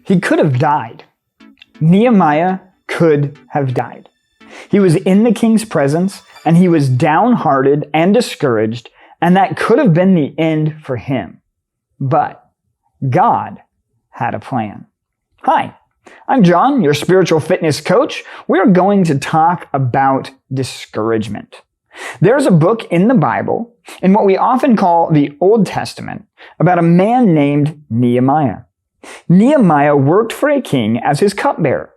He could have died. Nehemiah could have died. He was in the king's presence, and he was downhearted and discouraged, and that could have been the end for him. But God had a plan. Hi, I'm Jon, your spiritual fitness coach. We're going to talk about discouragement. There's a book in the Bible, in what we often call the Old Testament, about a man named Nehemiah. Nehemiah worked for a king as his cupbearer,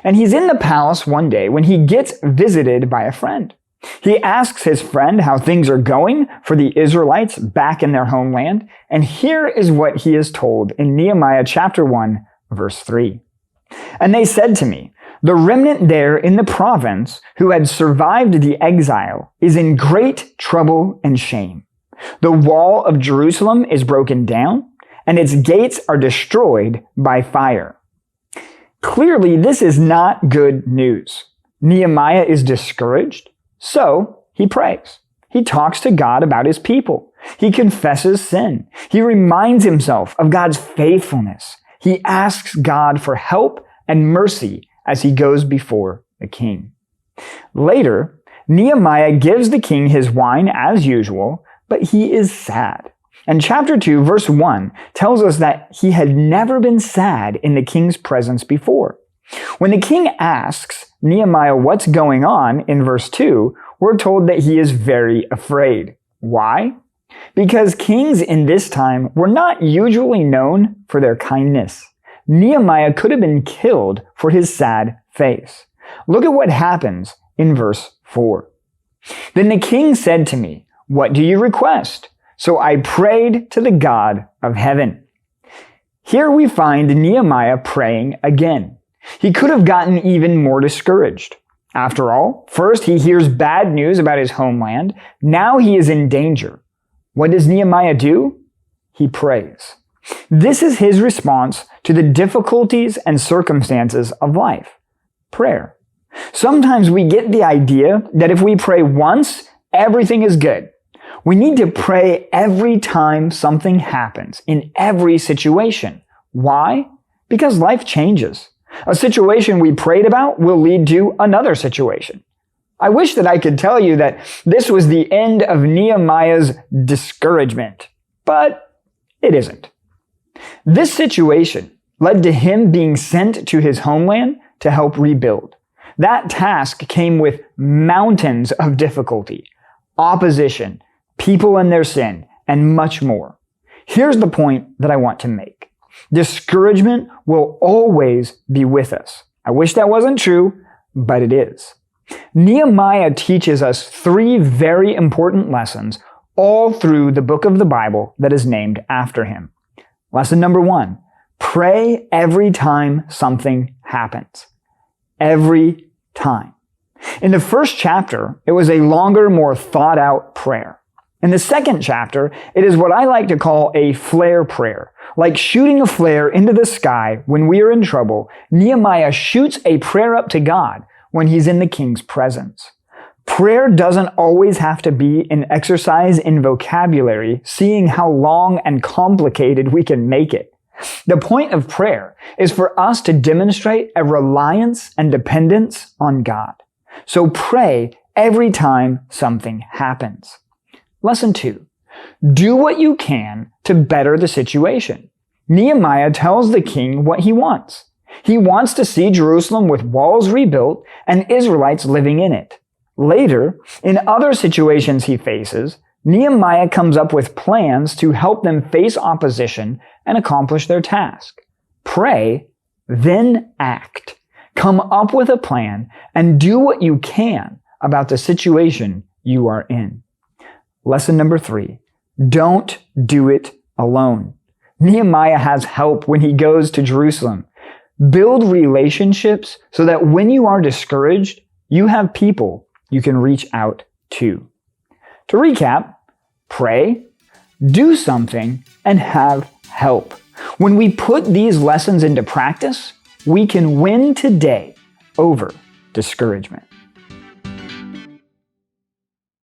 and he's in the palace one day when he gets visited by a friend. He asks his friend how things are going for the Israelites back in their homeland, and here is what he is told in Nehemiah chapter 1, verse 3. And they said to me, the remnant there in the province who had survived the exile is in great trouble and shame. The wall of Jerusalem is broken down, and its gates are destroyed by fire. Clearly, this is not good news. Nehemiah is discouraged, so he prays. He talks to God about his people. He confesses sin. He reminds himself of God's faithfulness. He asks God for help and mercy as he goes before the king. Later, Nehemiah gives the king his wine as usual, but he is sad. And chapter 2, verse 1 tells us that he had never been sad in the king's presence before. When the king asks Nehemiah what's going on in verse 2, we're told that he is very afraid. Why? Because kings in this time were not usually known for their kindness. Nehemiah could have been killed for his sad face. Look at what happens in verse 4. Then the king said to me, "What do you request?" So I prayed to the God of heaven. Here we find Nehemiah praying again. He could have gotten even more discouraged. After all, first he hears bad news about his homeland. Now he is in danger. What does Nehemiah do? He prays. This is his response to the difficulties and circumstances of life. Prayer. Sometimes we get the idea that if we pray once, everything is good. We need to pray every time something happens, in every situation. Why? Because life changes. A situation we prayed about will lead to another situation. I wish that I could tell you that this was the end of Nehemiah's discouragement, but it isn't. This situation led to him being sent to his homeland to help rebuild. That task came with mountains of difficulty, opposition, people and their sin, and much more. Here's the point that I want to make. Discouragement will always be with us. I wish that wasn't true, but it is. Nehemiah teaches us 3 very important lessons all through the book of the Bible that is named after him. Lesson number 1, pray every time something happens. Every time. In the first chapter, it was a longer, more thought out prayer. In the second chapter, it is what I like to call a flare prayer. Like shooting a flare into the sky when we are in trouble, Nehemiah shoots a prayer up to God when he's in the king's presence. Prayer doesn't always have to be an exercise in vocabulary, seeing how long and complicated we can make it. The point of prayer is for us to demonstrate a reliance and dependence on God. So pray every time something happens. Lesson 2. Do what you can to better the situation. Nehemiah tells the king what he wants. He wants to see Jerusalem with walls rebuilt and Israelites living in it. Later, in other situations he faces, Nehemiah comes up with plans to help them face opposition and accomplish their task. Pray, then act. Come up with a plan and do what you can about the situation you are in. Lesson number 3. Don't do it alone. Nehemiah has help when he goes to Jerusalem. Build relationships so that when you are discouraged, you have people you can reach out to. To recap, pray, do something, and have help. When we put these lessons into practice, we can win today over discouragement.